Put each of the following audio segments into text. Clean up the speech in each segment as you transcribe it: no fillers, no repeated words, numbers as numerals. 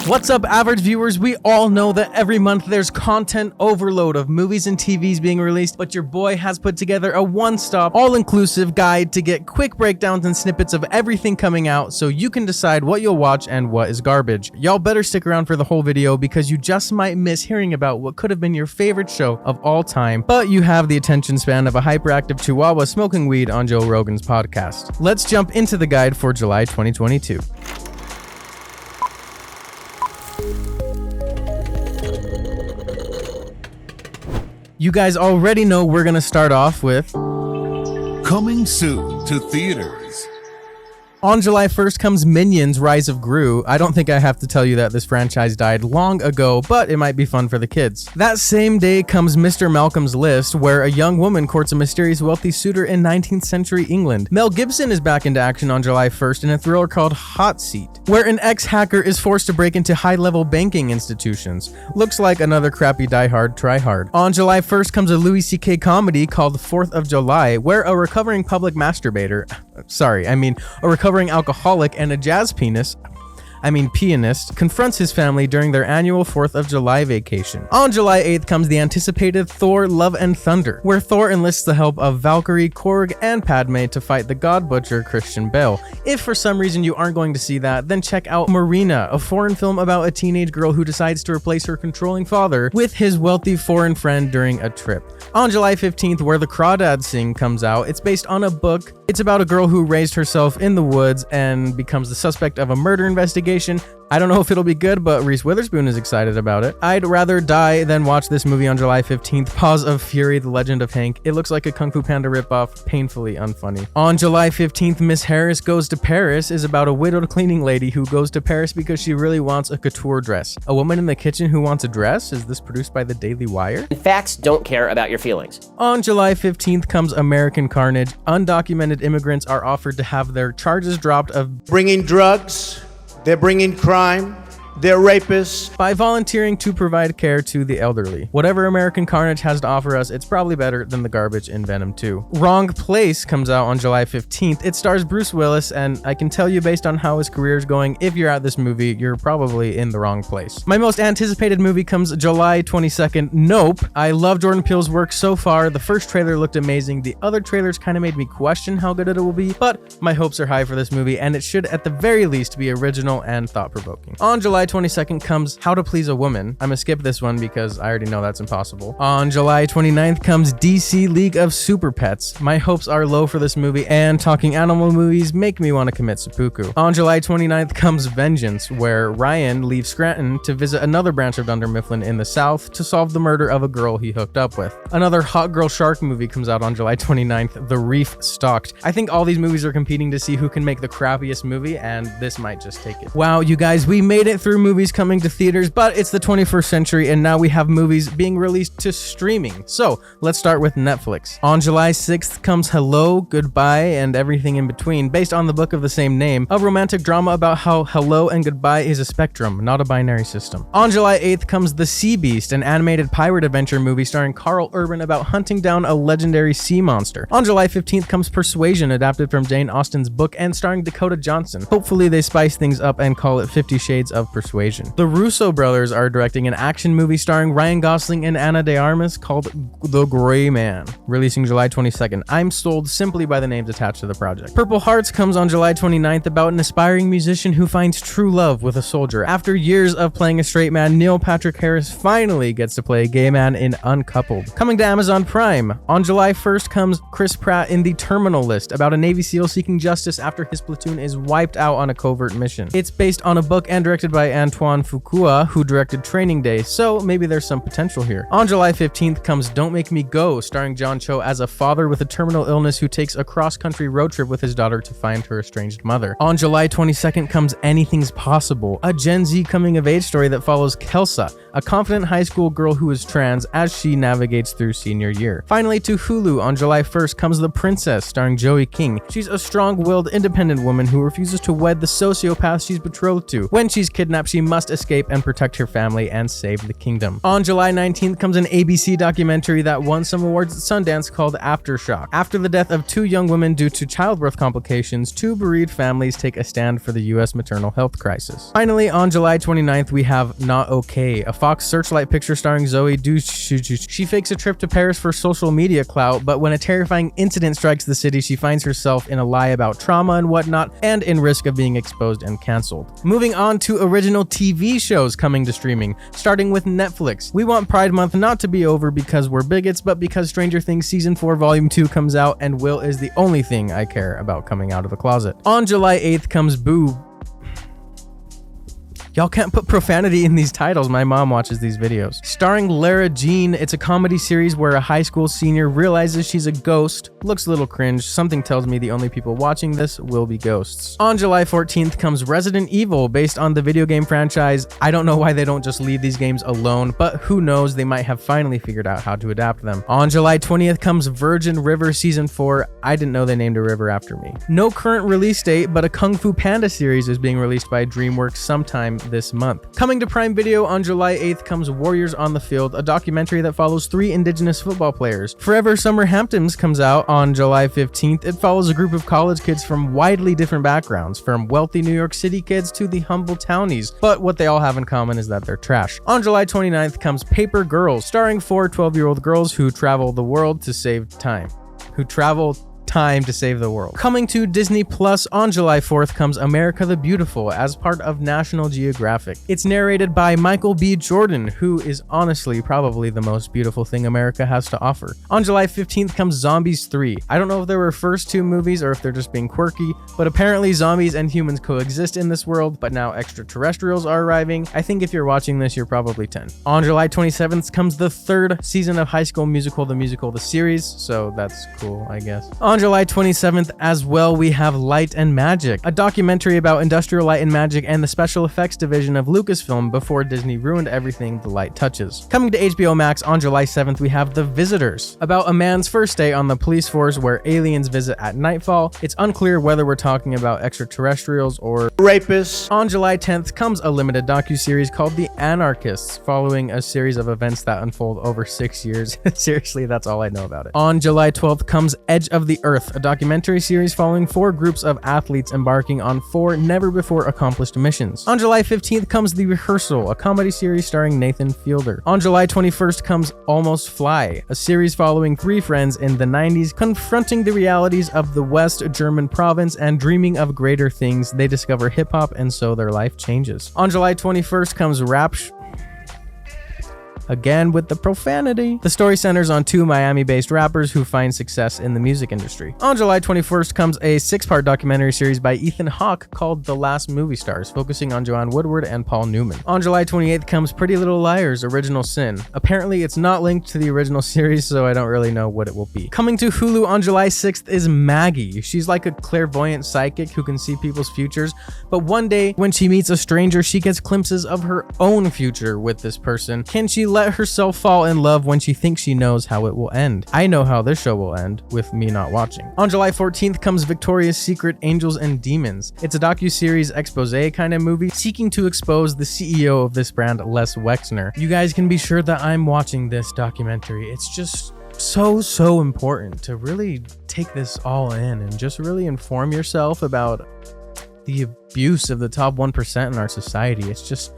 What's up, average viewers? We all know that every month there's content overload of movies and TVs being released, but your boy has put together a one-stop, all-inclusive guide to get quick breakdowns and snippets of everything coming out so you can decide what you'll watch and what is garbage. Y'all better stick around for the whole video because you just might miss hearing about what could have been your favorite show of all time, but you have the attention span of a hyperactive chihuahua smoking weed on Joe Rogan's podcast. Let's jump into the guide for July 2022. You guys already know we're gonna start off with coming soon to theaters. On July 1st comes Minions: Rise of Gru. I don't think I have to tell you that this franchise died long ago, but it might be fun for the kids. That same day comes Mr. Malcolm's List, where a young woman courts a mysterious wealthy suitor in 19th century England. Mel Gibson is back into action on July 1st in a thriller called Hot Seat, where an ex-hacker is forced to break into high-level banking institutions. Looks like another crappy Die Hard Try Hard. On July 1st comes a Louis C.K. comedy called 4th of July, where a recovering public masturbator, a recovering alcoholic and a pianist confronts his family during their annual 4th of July vacation. On July 8th comes the anticipated Thor: Love and Thunder, where Thor enlists the help of Valkyrie, Korg, and Padme to fight the God Butcher Christian Bale. If for some reason you aren't going to see that, then check out Marina, a foreign film about a teenage girl who decides to replace her controlling father with his wealthy foreign friend during a trip. On July 15th, Where the Crawdads Sing comes out. It's based on a book. It's about a girl who raised herself in the woods and becomes the suspect of a murder investigation. I don't know if it'll be good, but Reese Witherspoon is excited about it. I'd rather die than watch this movie on July 15th, Paws of Fury: The Legend of Hank. It looks like a Kung Fu Panda ripoff, painfully unfunny. On July 15th, Miss Harris Goes to Paris is about a widowed cleaning lady who goes to Paris because she really wants a couture dress. A woman in the kitchen who wants a dress? Is this produced by the Daily Wire? Facts don't care about your feelings. On July 15th comes American Carnage. Undocumented immigrants are offered to have their charges dropped of bringing drugs. They're bringing crime. They're rapists. By volunteering to provide care to the elderly. Whatever American Carnage has to offer us, it's probably better than the garbage in Venom 2. Wrong Place comes out on July 15th. It stars Bruce Willis, and I can tell you based on how his career is going, if you're at this movie, you're probably in the wrong place. My most anticipated movie comes July 22nd, Nope. I love Jordan Peele's work so far. The first trailer looked amazing. The other trailers kind of made me question how good it will be, but my hopes are high for this movie, and it should at the very least be original and thought-provoking. On July 22nd comes How to Please a Woman. I'm gonna skip this one because I already know that's impossible. On July 29th comes DC League of Super Pets. My hopes are low for this movie, and talking animal movies make me want to commit seppuku. On July 29th comes Vengeance, where Ryan leaves Scranton to visit another branch of Dunder Mifflin in the South to solve the murder of a girl he hooked up with. Another hot girl shark movie comes out on July 29th, The Reef Stalked. I think all these movies are competing to see who can make the crappiest movie, and this might just take it. Wow, you guys, we made it through movies coming to theaters, but it's the 21st century and now we have movies being released to streaming. So let's start with Netflix. On July 6th comes Hello, Goodbye, and Everything in Between, based on the book of the same name, a romantic drama about how hello and goodbye is a spectrum, not a binary system. On July 8th comes The Sea Beast, an animated pirate adventure movie starring Carl Urban about hunting down a legendary sea monster. On July 15th comes Persuasion, adapted from Jane Austen's book and starring Dakota Johnson. Hopefully they spice things up and call it 50 Shades of Persuasion. The Russo brothers are directing an action movie starring Ryan Gosling and Ana de Armas called The Gray Man, releasing July 22nd. I'm sold simply by the names attached to the project. Purple Hearts comes on July 29th about an aspiring musician who finds true love with a soldier. After years of playing a straight man, Neil Patrick Harris finally gets to play a gay man in Uncoupled. Coming to Amazon Prime, on July 1st comes Chris Pratt in The Terminal List, about a Navy SEAL seeking justice after his platoon is wiped out on a covert mission. It's based on a book and directed by Antoine Fuqua, who directed Training Day, so maybe there's some potential here. On July 15th comes Don't Make Me Go, starring John Cho as a father with a terminal illness who takes a cross-country road trip with his daughter to find her estranged mother. On July 22nd comes Anything's Possible, a Gen Z coming-of-age story that follows Kelsa, a confident high school girl who is trans as she navigates through senior year. Finally, to Hulu, on July 1st comes The Princess, starring Joey King. She's a strong-willed, independent woman who refuses to wed the sociopath she's betrothed to. When she's kidnapped kidnapped, she must escape and protect her family and save the kingdom. On July 19th comes an ABC documentary that won some awards at Sundance called Aftershock. After the death of 2 young women due to childbirth complications, 2 bereaved families take a stand for the U.S. maternal health crisis. Finally, on July 29th, we have Not Okay, a Fox Searchlight picture starring Zoe Deutch. She fakes a trip to Paris for social media clout, but when a terrifying incident strikes the city, she finds herself in a lie about trauma and whatnot, and in risk of being exposed and canceled. Moving on to original TV shows coming to streaming, starting with Netflix. We want Pride Month not to be over because we're bigots, but because Stranger Things Season 4 Volume 2 comes out, and Will is the only thing I care about coming out of the closet. On July 8th comes Boo. Y'all can't put profanity in these titles. My mom watches these videos. Starring Lara Jean, it's a comedy series where a high school senior realizes she's a ghost. Looks a little cringe. Something tells me the only people watching this will be ghosts. On July 14th comes Resident Evil, based on the video game franchise. I don't know why they don't just leave these games alone, but who knows, they might have finally figured out how to adapt them. On July 20th comes Virgin River Season 4. I didn't know they named a river after me. No current release date, but a Kung Fu Panda series is being released by DreamWorks sometime this month. Coming to Prime Video on July 8th comes Warriors on the Field, a documentary that follows 3 Indigenous football players. Forever Summer Hamptons comes out on July 15th. It follows a group of college kids from widely different backgrounds, from wealthy New York City kids to the humble townies, but what they all have in common is that they're trash. On July 29th comes Paper Girls, starring 4 12-year-old girls who travel the world to save time. To save the world. Coming to Disney Plus on July 4th comes America the Beautiful as part of National Geographic. It's narrated by Michael B. Jordan, who is honestly probably the most beautiful thing America has to offer. On July 15th comes Zombies 3. I don't know if they were first 2 movies or if they're just being quirky, but apparently zombies and humans coexist in this world, but now extraterrestrials are arriving. I think if you're watching this, you're probably 10. On July 27th comes the 3rd season of High School Musical, the series, so that's cool, I guess. On July 27th as well, we have Light and Magic, a documentary about Industrial Light and Magic and the special effects division of Lucasfilm before Disney ruined everything the light touches. Coming to HBO Max on July 7th, we have The Visitors, about a man's first day on the police force where aliens visit at nightfall. It's unclear whether we're talking about extraterrestrials or rapists. On July 10th comes a limited docuseries called The Anarchists, following a series of events that unfold over 6 years. Seriously, that's all I know about it. On July 12th comes Edge of the Earth, a documentary series following 4 groups of athletes embarking on 4 never-before-accomplished missions. On July 15th comes The Rehearsal, a comedy series starring Nathan Fielder. On July 21st comes Almost Fly, a series following 3 friends in the 90s confronting the realities of the West German province and dreaming of greater things. They discover hip-hop and so their life changes. On July 21st comes Again with the profanity. The story centers on 2 Miami-based rappers who find success in the music industry. On July 21st comes a 6-part documentary series by Ethan Hawke called The Last Movie Stars, focusing on Joanne Woodward and Paul Newman. On July 28th comes Pretty Little Liars: Original Sin. Apparently it's not linked to the original series, so I don't really know what it will be. Coming to Hulu on July 6th is Maggie. She's like a clairvoyant psychic who can see people's futures, but one day when she meets a stranger, she gets glimpses of her own future with this person. Can she let herself fall in love when she thinks she knows how it will end? I know how this show will end, with me not watching. On July 14th comes Victoria's Secret: Angels and Demons. It's a docu-series expose kind of movie seeking to expose the CEO of this brand, Les Wexner. You guys can be sure that I'm watching this documentary. It's just so important to really take this all in and just really inform yourself about the abuse of the top 1% in our society. It's just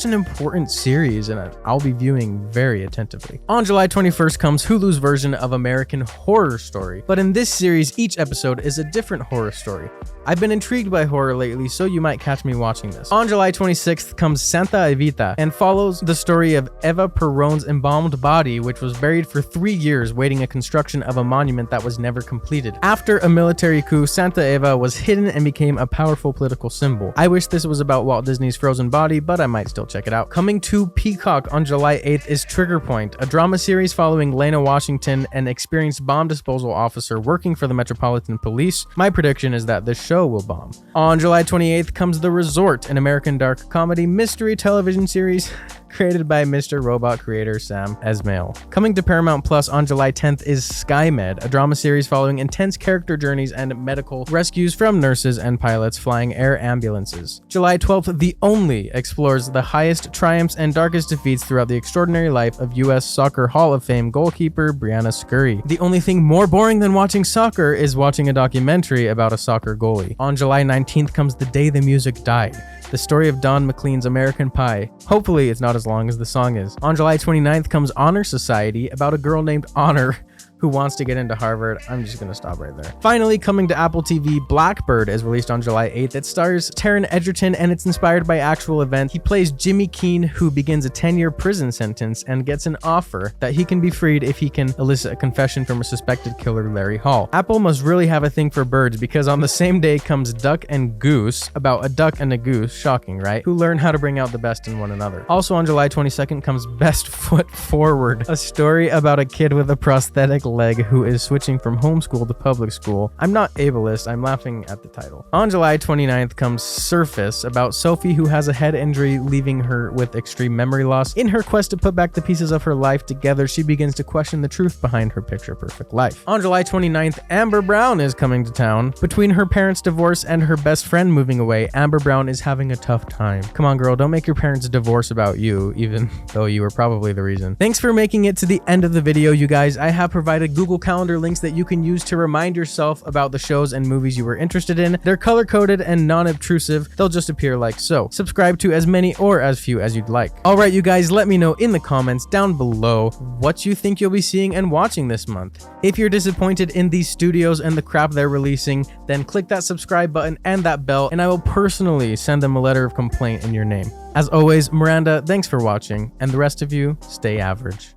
an important series, and I'll be viewing very attentively. On July 21st comes Hulu's version of American Horror Story, but in this series, each episode is a different horror story. I've been intrigued by horror lately, so you might catch me watching this. On July 26th comes Santa Evita, and follows the story of Eva Perón's embalmed body, which was buried for 3 years waiting a construction of a monument that was never completed. After a military coup, Santa Eva was hidden and became a powerful political symbol. I wish this was about Walt Disney's frozen body, but I might still check it out. Coming to Peacock on July 8th is Trigger Point, a drama series following Lena Washington, an experienced bomb disposal officer working for the Metropolitan Police. My prediction is that this show will bomb. On July 28th comes The Resort, an American dark comedy mystery television series created by Mr. Robot creator Sam Esmail. Coming to Paramount Plus on July 10th is SkyMed, a drama series following intense character journeys and medical rescues from nurses and pilots flying air ambulances. July 12th, The Only explores the highest triumphs and darkest defeats throughout the extraordinary life of U.S. Soccer Hall of Fame goalkeeper Brianna Scurry. The only thing more boring than watching soccer is watching a documentary about a soccer goalie. On July 19th comes The Day the Music Died, the story of Don McLean's American Pie. Hopefully it's not as long as the song is. On July 29th comes Honor Society, about a girl named Honor who wants to get into Harvard. I'm just gonna stop right there. Finally, coming to Apple TV, Blackbird is released on July 8th. It stars Taron Egerton and it's inspired by actual events. He plays Jimmy Keene, who begins a 10-year prison sentence and gets an offer that he can be freed if he can elicit a confession from a suspected killer, Larry Hall. Apple must really have a thing for birds, because on the same day comes Duck and Goose, about a duck and a goose, shocking, right? Who learn how to bring out the best in one another. Also on July 22nd comes Best Foot Forward, a story about a kid with a prosthetic leg who is switching from homeschool to public school. I'm not ableist, I'm laughing at the title. On July 29th comes Surface, about Sophie who has a head injury leaving her with extreme memory loss. In her quest to put back the pieces of her life together, she begins to question the truth behind her picture-perfect life. On July 29th, Amber Brown is coming to town. Between her parents' divorce and her best friend moving away, Amber Brown is having a tough time. Come on, girl, don't make your parents divorce about you, even though you were probably the reason. Thanks for making it to the end of the video, you guys. I have provided Google Calendar links that you can use to remind yourself about the shows and movies you were interested in. They're color-coded and non-obtrusive. They'll just appear like so. Subscribe to as many or as few as you'd like. All right, you guys, let me know in the comments down below what you think you'll be seeing and watching this month. If you're disappointed in these studios and the crap they're releasing, then click that subscribe button and that bell, and I will personally send them a letter of complaint in your name. As always, Miranda, thanks for watching, and the rest of you, stay average.